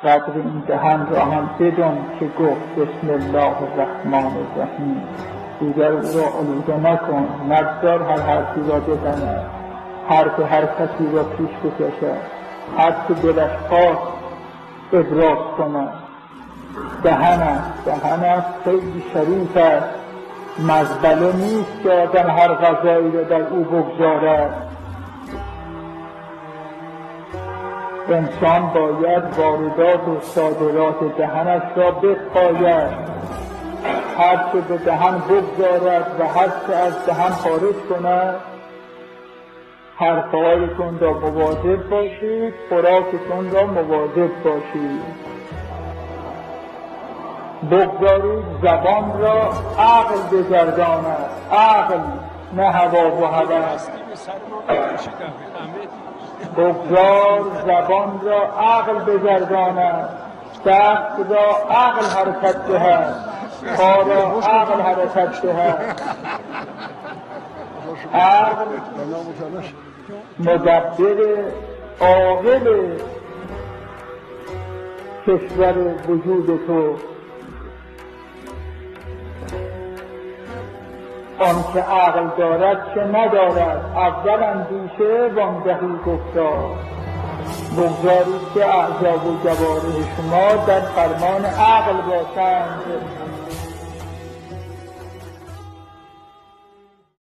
قدر این دهن را هم بدان که گفت بسم الله الرحمن الرحیم. دیگر او را آلوده نکن، نگذار هر حرفی را بزند، حرف هر کسی را پیش بکشد، هر که دلش خواست ابراز کند. دهن است خیلی شریف است، مزبله نیست که آدم هر غذایی را در او بگذارد. انسان باید واردات و صادرات دهنش را بپاید، هر چه به دهن بگذارد و هر چه از دهن خارج کند. حرفهایتون را مواظب باشید، خوراکتون را مواظب باشید. بگذارید زبان را عقل بگرداند، عقل نه هوا و هوس. بگذار زبان را عقل بگرداند، دست را عقل حرکت دهد، پا را عقل حرکت دهد. عقل مدبر عاقل کشور وجود تو. آن که عقل دارد چه ندارد، اول اندیشه وانگهی گفتار. بگذارید که اعضا و جوارح شما در فرمان عقل باشند.